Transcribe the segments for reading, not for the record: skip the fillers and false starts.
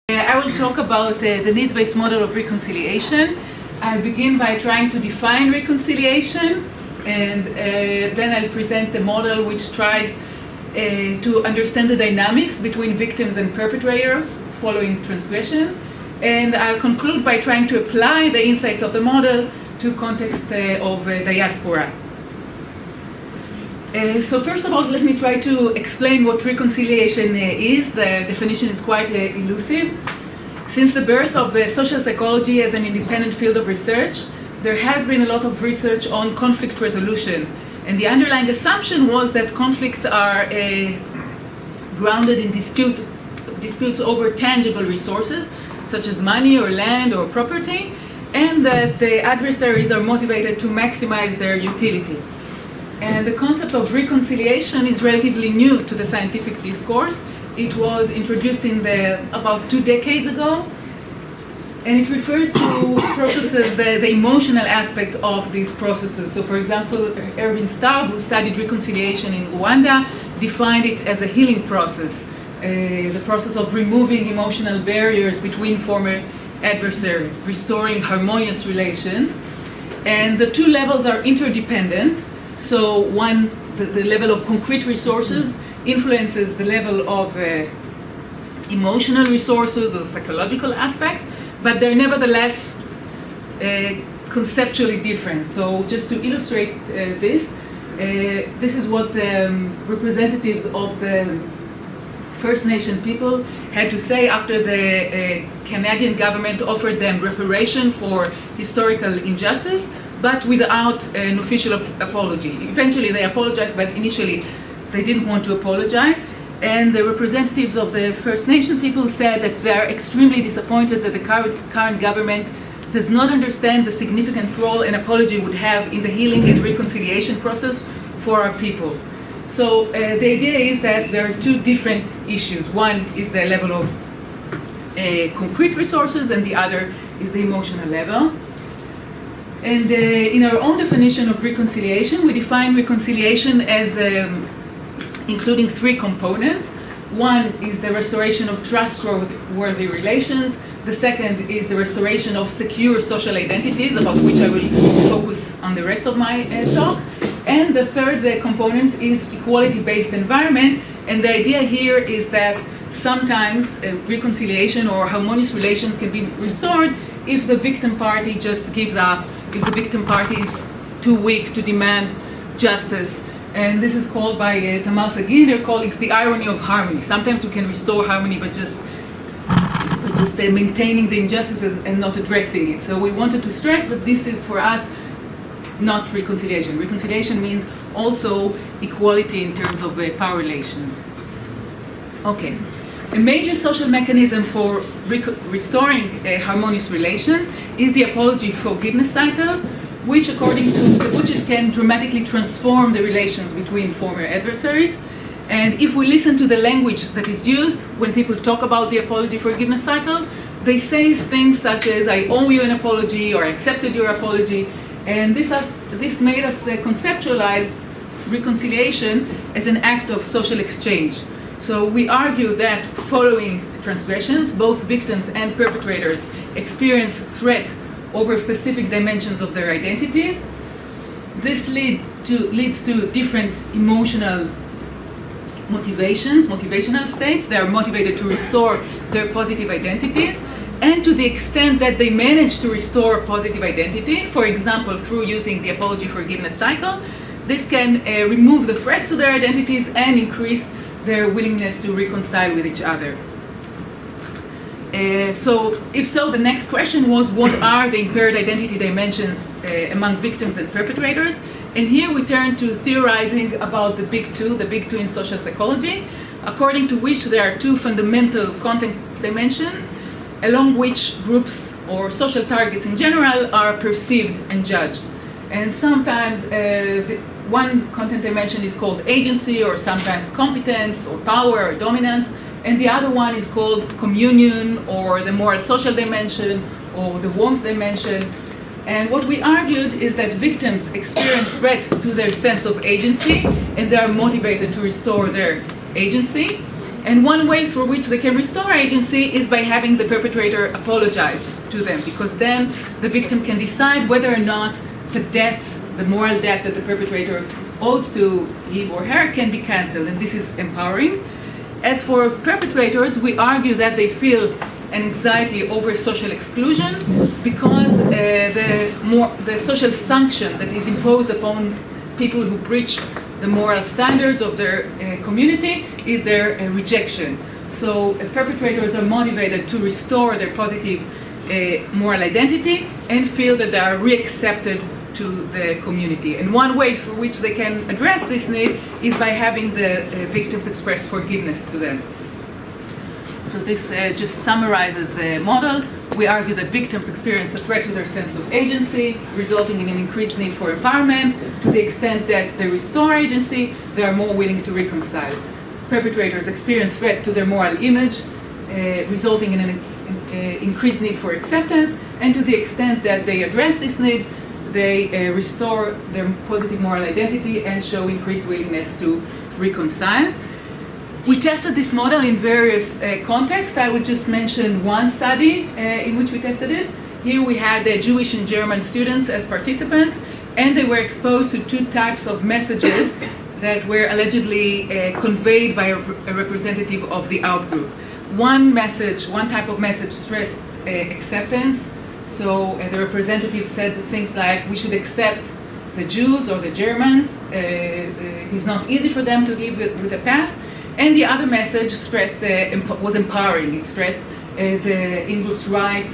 I will talk about the needs-based model of reconciliation. I'll begin by trying to define reconciliation, and then I'll present the model which tries to understand the dynamics between victims and perpetrators following transgressions. And I'll conclude by trying to apply the insights of the model to context of diaspora. So first of all, let me try to explain what reconciliation is. The definition is quite elusive. Since the birth of social psychology as an independent field of research, there has been a lot of research on conflict resolution. And the underlying assumption was that conflicts are grounded in disputes over tangible resources, such as money or land or property, and that the adversaries are motivated to maximize their utilities. And the concept of reconciliation is relatively new to the scientific discourse. It was introduced about 2 decades ago, and it refers to processes, the emotional aspect of these processes. So for example, Erwin Staub, who studied reconciliation in Rwanda, defined it as a healing process, the process of removing emotional barriers between former adversaries, restoring harmonious relations. And the two levels are interdependent. So one, the level of concrete resources influences the level of emotional resources or psychological aspects, but they're nevertheless conceptually different. So just to illustrate this is what the representatives of the First Nation people had to say after the Canadian government offered them reparation for historical injustice, but without an official apology. Eventually they apologized, but initially they didn't want to apologize. And the representatives of the First Nation people said that they are extremely disappointed that the current government does not understand the significant role an apology would have in the healing and reconciliation process for our people. So the idea is that there are two different issues. One is the level of concrete resources, and the other is the emotional level. And in our own definition of reconciliation, we define reconciliation as including 3 components. One is the restoration of trustworthy relations. The second is the restoration of secure social identities, about which I will focus on the rest of my talk. And the third component is equality-based environment. And the idea here is that sometimes reconciliation or harmonious relations can be restored if the victim party just gives up, if the victim party is too weak to demand justice. And this is called by Tamar Sagi and their colleagues the irony of harmony. Sometimes we can restore harmony by just maintaining the injustice and not addressing it. So we wanted to stress that this is for us not reconciliation. Reconciliation means also equality in terms of power relations. Okay. A major social mechanism for restoring harmonious relations is the apology forgiveness cycle, which can dramatically transform the relations between former adversaries. And if we listen to the language that is used when people talk about the apology forgiveness cycle, they say things such as, I owe you an apology, or I accepted your apology. And this made us conceptualize reconciliation as an act of social exchange. So we argue that following transgressions, both victims and perpetrators experience threat over specific dimensions of their identities. This leads to different emotional motivational states. They are motivated to restore their positive identities, and to the extent that they manage to restore positive identity, for example, through using the apology forgiveness cycle, this can remove the threats to their identities and increase their willingness to reconcile with each other. If so, the next question was, what are the impaired identity dimensions among victims and perpetrators? And here we turn to theorizing about the big two in social psychology, according to which there are 2 fundamental content dimensions, along which groups or social targets in general are perceived and judged. And sometimes one content dimension is called agency, or sometimes competence or power or dominance, and the other one is called communion, or the moral social dimension, or the warmth dimension. And what we argued is that victims experience threat to their sense of agency, and they are motivated to restore their agency. And one way through which they can restore agency is by having the perpetrator apologize to them, because then the victim can decide whether or not the debt, the moral debt that the perpetrator owes to him or her, can be cancelled, and this is empowering. As for perpetrators, we argue that they feel an anxiety over social exclusion because the social sanction that is imposed upon people who breach the moral standards of their community is their rejection. So perpetrators are motivated to restore their positive moral identity and feel that they are reaccepted to the community. And one way through which they can address this need is by having the victims express forgiveness to them. So this just summarizes the model. We argue that victims experience a threat to their sense of agency, resulting in an increased need for empowerment. To the extent that they restore agency, they are more willing to reconcile. Perpetrators experience threat to their moral image, resulting in an increased need for acceptance. And to the extent that they address this need, they restore their positive moral identity and show increased willingness to reconcile. We tested this model in various contexts. I would just mention one study in which we tested it. Here we had Jewish and German students as participants, and they were exposed to two types of messages that were allegedly conveyed by a representative of the outgroup. One type of message stressed acceptance. So the representative said things like, we should accept the Jews or the Germans. It is not easy for them to live with the past. And the other message stressed was empowering. It stressed the in-group's right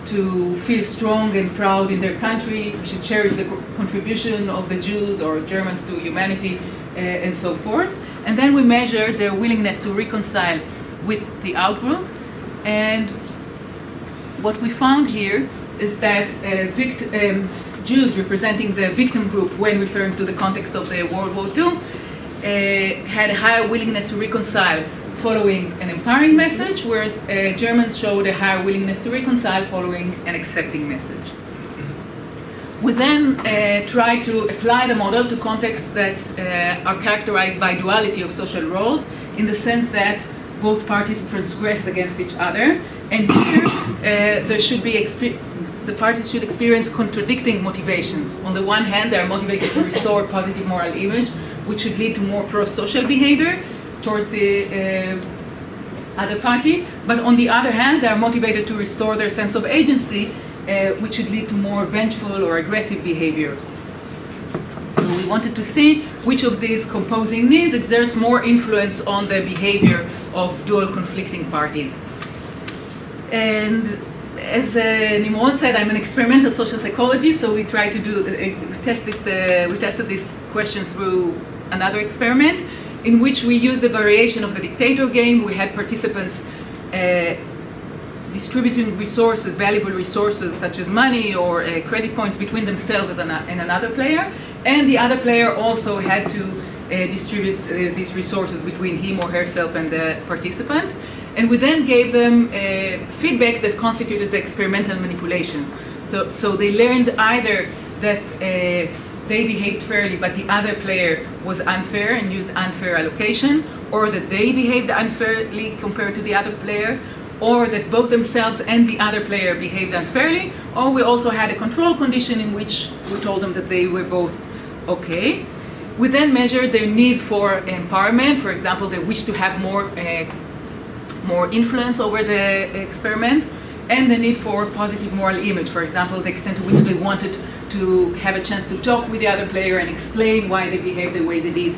to feel strong and proud in their country. We should cherish the contribution of the Jews or Germans to humanity, and so forth. And then we measured their willingness to reconcile with the outgroup. And what we found here is that Jews representing the victim group, when referring to the context of the World War II, had a higher willingness to reconcile following an empowering message, whereas Germans showed a higher willingness to reconcile following an accepting message. We then tried to apply the model to contexts that are characterized by duality of social roles, in the sense that both parties transgress against each other, and here the parties should experience contradicting motivations. On the one hand, they are motivated to restore positive moral image, which should lead to more pro-social behavior towards the other party. But on the other hand, they are motivated to restore their sense of agency, which should lead to more vengeful or aggressive behavior. So we wanted to see which of these composing needs exerts more influence on the behavior of dual conflicting parties. And as Nimrod said, I'm an experimental social psychologist, so we tried to we tested this question through another experiment in which we used the variation of the dictator game. We had participants distributing resources, valuable resources such as money or credit points between themselves and another player, and the other player also had to distribute these resources between him or herself and the participant. And we then gave them feedback that constituted the experimental manipulations. So they learned either that they behaved fairly but the other player was unfair and used unfair allocation, or that they behaved unfairly compared to the other player, or that both themselves and the other player behaved unfairly, or we also had a control condition in which we told them that they were both okay. We then measured their need for empowerment. For example, they wish to have more influence over the experiment, and the need for positive moral image. For example, the extent to which they wanted to have a chance to talk with the other player and explain why they behaved the way they did.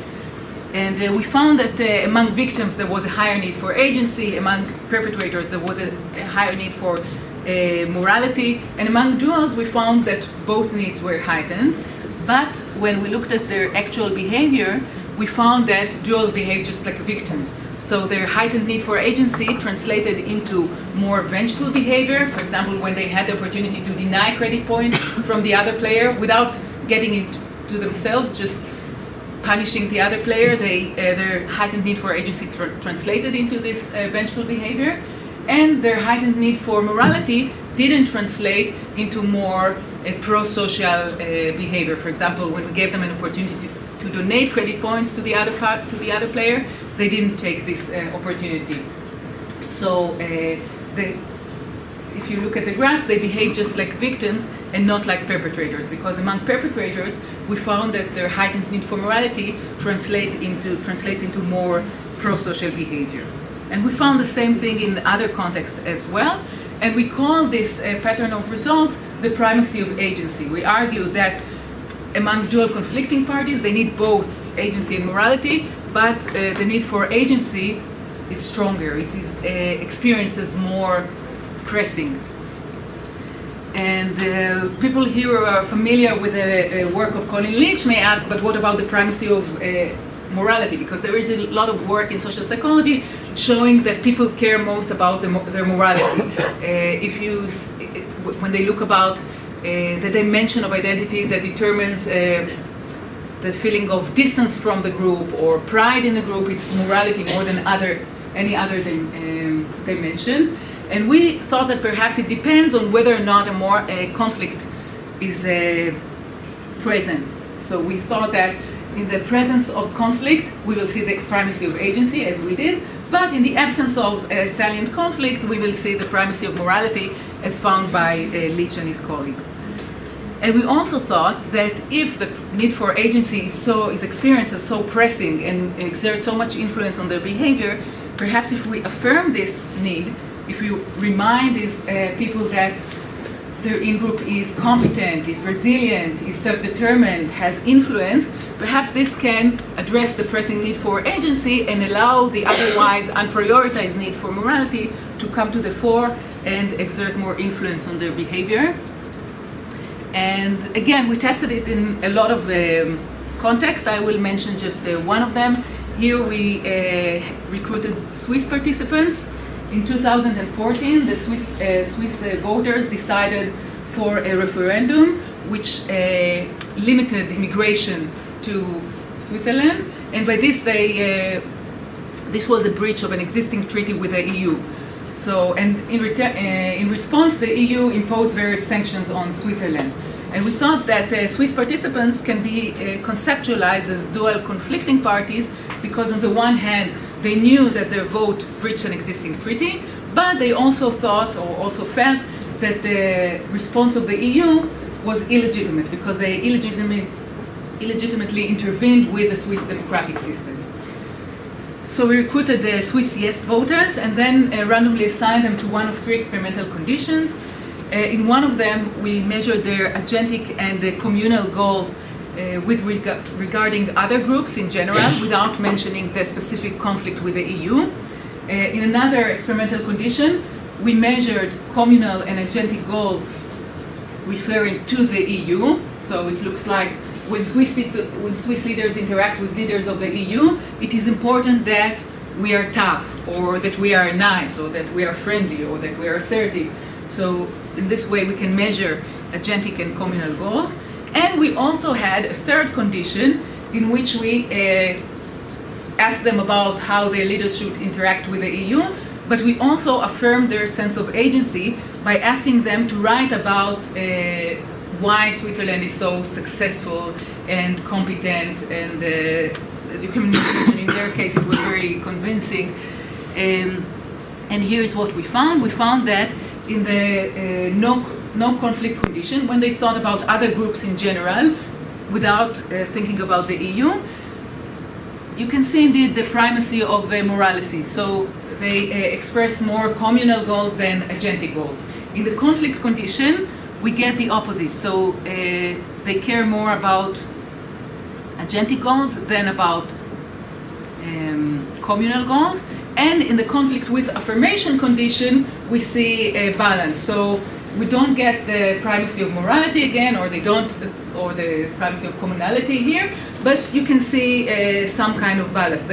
And we found that among victims there was a higher need for agency, among perpetrators there was a higher need for morality, and among duals we found that both needs were heightened. But when we looked at their actual behavior, we found that duals behaved just like victims. So their heightened need for agency translated into more vengeful behavior. For example, when they had the opportunity to deny credit points from the other player without getting it to themselves, just punishing the other player, their heightened need for agency translated into this vengeful behavior. And their heightened need for morality didn't translate into more pro-social behavior. For example, when we gave them an opportunity to to donate credit points to the other other player, they didn't take this opportunity. So if you look at the graphs, they behave just like victims and not like perpetrators, because among perpetrators, we found that their heightened need for morality translates into more pro-social behavior. And we found the same thing in other contexts as well, and we call this pattern of results the primacy of agency. We argue that among dual conflicting parties, they need both agency and morality, but the need for agency is stronger. It is experienced as more pressing. And people here who are familiar with the work of Colin Leach may ask, but what about the primacy of morality? Because there is a lot of work in social psychology showing that people care most about their morality. When they look about the dimension of identity that determines the feeling of distance from the group or pride in the group, it's morality more than any other dimension. And we thought that perhaps it depends on whether or not a conflict is present. So we thought that in the presence of conflict, we will see the primacy of agency, as we did, but in the absence of salient conflict, we will see the primacy of morality, as found by Leach and his colleagues. And we also thought that if the need for agency is experienced as so pressing and exerts so much influence on their behavior, perhaps if we affirm this need, if we remind these people that their in-group is competent, is resilient, is self-determined, has influence, perhaps this can address the pressing need for agency and allow the otherwise unprioritized need for morality to come to the fore and exert more influence on their behavior. And again, we tested it in a lot of contexts. I will mention just one of them. Here we recruited Swiss participants. In 2014, the Swiss voters decided for a referendum which limited immigration to Switzerland, and by this this was a breach of an existing treaty with the EU. So, and in response, the EU imposed various sanctions on Switzerland. And we thought that Swiss participants can be conceptualized as dual conflicting parties because on the one hand, they knew that their vote breached an existing treaty, but they also thought or also felt that the response of the EU was illegitimate because they illegitimately intervened with the Swiss democratic system. So we recruited the Swiss yes voters and then randomly assigned them to one of three experimental conditions. In one of them, we measured their agentic and communal goals regarding other groups in general, without mentioning the specific conflict with the EU. In another experimental condition, we measured communal and agentic goals referring to the EU. So it looks like when Swiss leaders interact with leaders of the EU, it is important that we are tough, or that we are nice, or that we are friendly, or that we are assertive. So in this way, we can measure agentic and communal goals. And we also had a third condition in which we asked them about how their leaders should interact with the EU, but we also affirmed their sense of agency by asking them to write about why Switzerland is so successful and competent, and as you can imagine, in their case it was very convincing. And here's what we found. We found that in the no conflict condition, when they thought about other groups in general, without thinking about the EU, you can see indeed the primacy of morality. So they express more communal goals than agentic goals. In the conflict condition, we get the opposite. So they care more about agentic goals than about communal goals. And in the conflict with affirmation condition, we see a balance. So we don't get the primacy of morality again, or the primacy of commonality here, but you can see some kind of balance.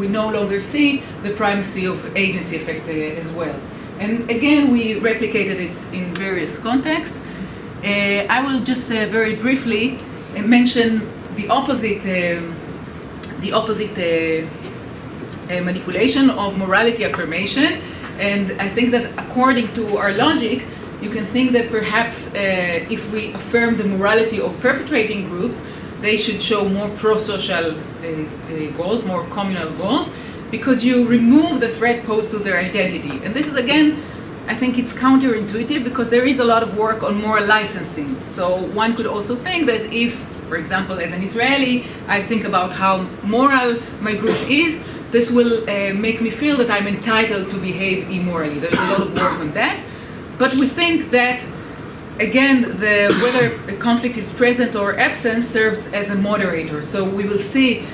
We no longer see the primacy of agency effect as well. And again, we replicated it in various contexts. I will just very briefly mention the opposite manipulation of morality affirmation. And I think that according to our logic, you can think that perhaps if we affirm the morality of perpetrating groups, they should show more pro-social goals, more communal goals, because you remove the threat posed to their identity. And this is, again, I think it's counterintuitive because there is a lot of work on moral licensing. So one could also think that if, for example, as an Israeli, I think about how moral my group is, this will make me feel that I'm entitled to behave immorally. There's a lot of work on that. But we think that, again, whether a conflict is present or absent serves as a moderator. So we will see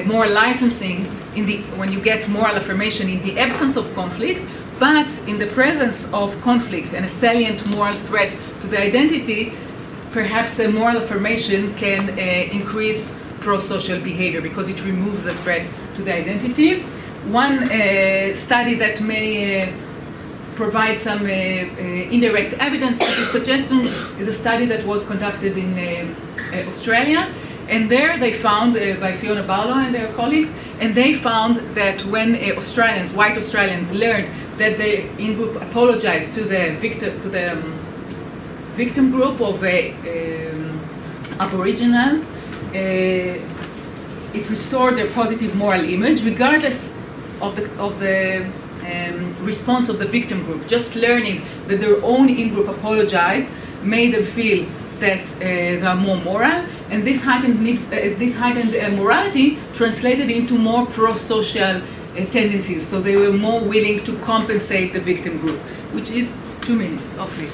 moral licensing when you get moral affirmation in the absence of conflict, but in the presence of conflict and a salient moral threat to the identity, perhaps a moral affirmation can increase pro-social behavior because it removes the threat to the identity. One study that may provide some indirect evidence to this suggestion is a study that was conducted in Australia. And there they found, by Fiona Barlow and their colleagues, and they found that when Australians, white Australians, learned that the in-group apologized to the victim group of Aboriginals, it restored their positive moral image, regardless of the response of the victim group. Just learning that their own in-group apologized made them feel that they are more moral, and this heightened morality translated into more pro-social tendencies. So they were more willing to compensate the victim group, which is 2 minutes. Okay.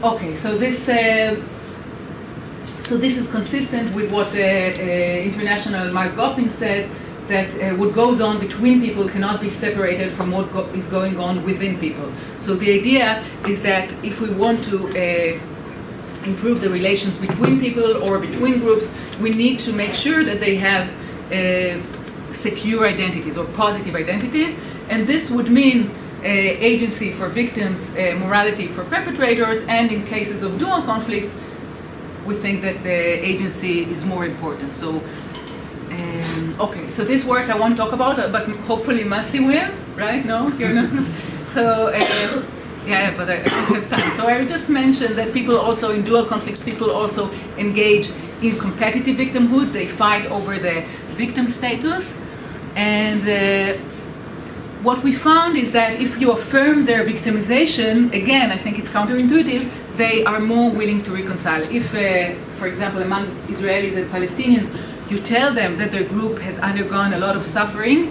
Okay. So this is consistent with what international Mark Goppin said, that what goes on between people cannot be separated from what is going on within people. So the idea is that if we want to improve the relations between people or between groups, we need to make sure that they have secure identities or positive identities, and this would mean agency for victims, morality for perpetrators, and in cases of dual conflicts, we think that the agency is more important. So, okay, so this work I won't talk about, but hopefully Masi will, right? No, you're not. So, yeah, but I don't have time. So I just mentioned that people also in dual conflicts, people also engage in competitive victimhood. They fight over the victim status, and what we found is that if you affirm their victimization, again, I think it's counterintuitive, they are more willing to reconcile. If, for example, among Israelis and Palestinians, you tell them that their group has undergone a lot of suffering,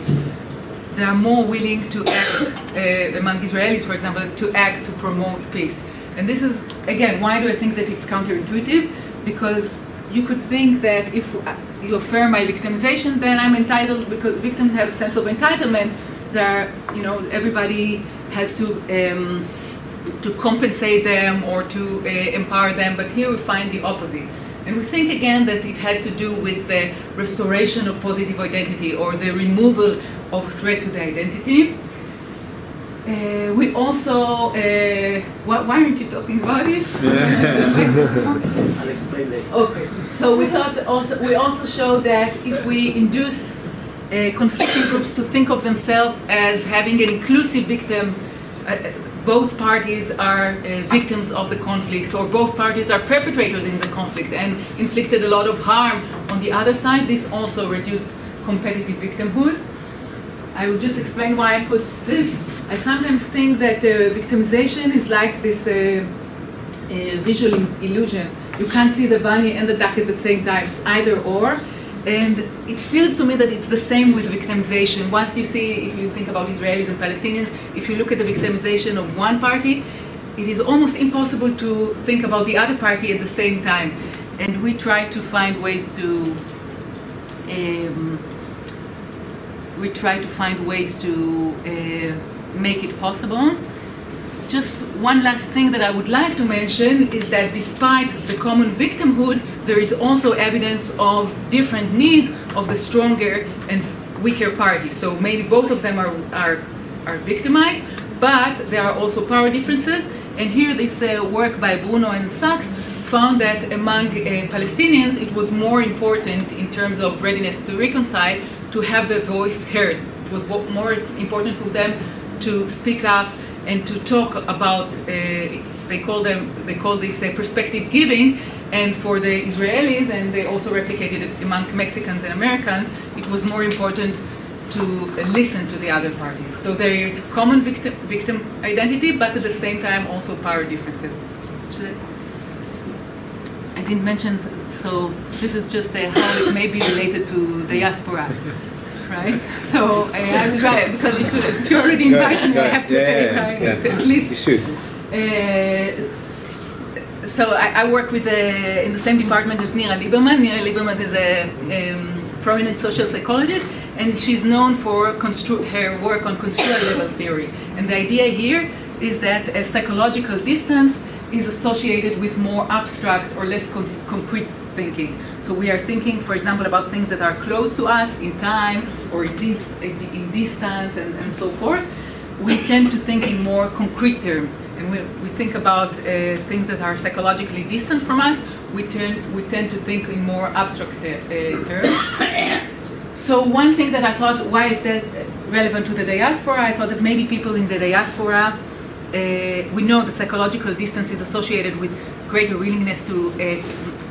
they are more willing to act, among Israelis, for example, to act to promote peace. And this is, again, why do I think that it's counterintuitive? Because you could think that if you affirm my victimization, then I'm entitled, because victims have a sense of entitlement, that, you know, everybody has to compensate them or to empower them, but here we find the opposite. And we think again that it has to do with the restoration of positive identity or the removal of threat to the identity. We also, why aren't you talking about it? I'll explain later. Okay, so we also showed that if we induce conflicting groups to think of themselves as having an inclusive victim, both parties are victims of the conflict, or both parties are perpetrators in the conflict and inflicted a lot of harm on the other side, this also reduced competitive victimhood. I will just explain why I put this. I sometimes think that victimization is like this visual illusion. You can't see the bunny and the duck at the same time. It's either or. And it feels to me that it's the same with victimization. Once you see, if you think about Israelis and Palestinians, if you look at the victimization of one party, it is almost impossible to think about the other party at the same time. And we try to find ways to make it possible. Just one last thing that I would like to mention is that despite the common victimhood, there is also evidence of different needs of the stronger and weaker party. So maybe both of them are victimized, but there are also power differences. And here this work by Bruno and Sachs found that among Palestinians it was more important in terms of readiness to reconcile to have their voice heard. It was more important for them to speak up and to talk about, they call this perspective giving, And for the Israelis, and they also replicated it among Mexicans and Americans, it was more important to listen to the other parties. So there is common victim identity, but at the same time also power differences. I didn't mention, so this is just how it may be related to diaspora, right? So I will try it, because if you already invited me, I have to say it, right? At least. You should. So I work with in the same department as Nira Lieberman. Nira Lieberman is a prominent social psychologist, and she's known for her work on construal level theory. And the idea here is that a psychological distance is associated with more abstract or less concrete thinking. So we are thinking, for example, about things that are close to us in time or in distance and so forth. We tend to think in more concrete terms. And we think about things that are psychologically distant from us, we tend to think in more abstract terms. So one thing that I thought, why is that relevant to the diaspora? I thought that maybe people in the diaspora, we know that psychological distance is associated with greater willingness to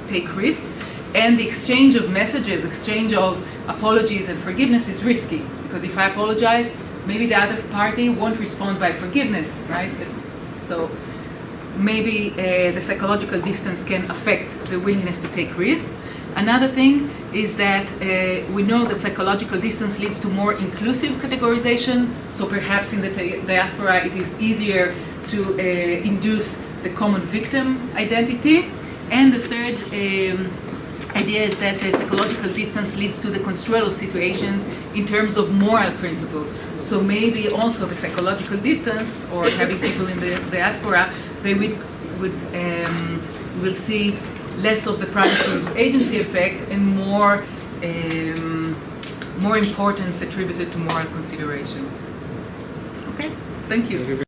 take risks, and the exchange of messages, exchange of apologies and forgiveness is risky, because if I apologize, maybe the other party won't respond by forgiveness, right? So maybe the psychological distance can affect the willingness to take risks. Another thing is that we know that psychological distance leads to more inclusive categorization, so perhaps in the diaspora it is easier to induce the common victim identity. And the third idea is that the psychological distance leads to the construal of situations in terms of moral principles. So maybe also the psychological distance, or having people in the diaspora, they will see less of the primacy agency effect and more importance attributed to moral considerations. Okay, thank you.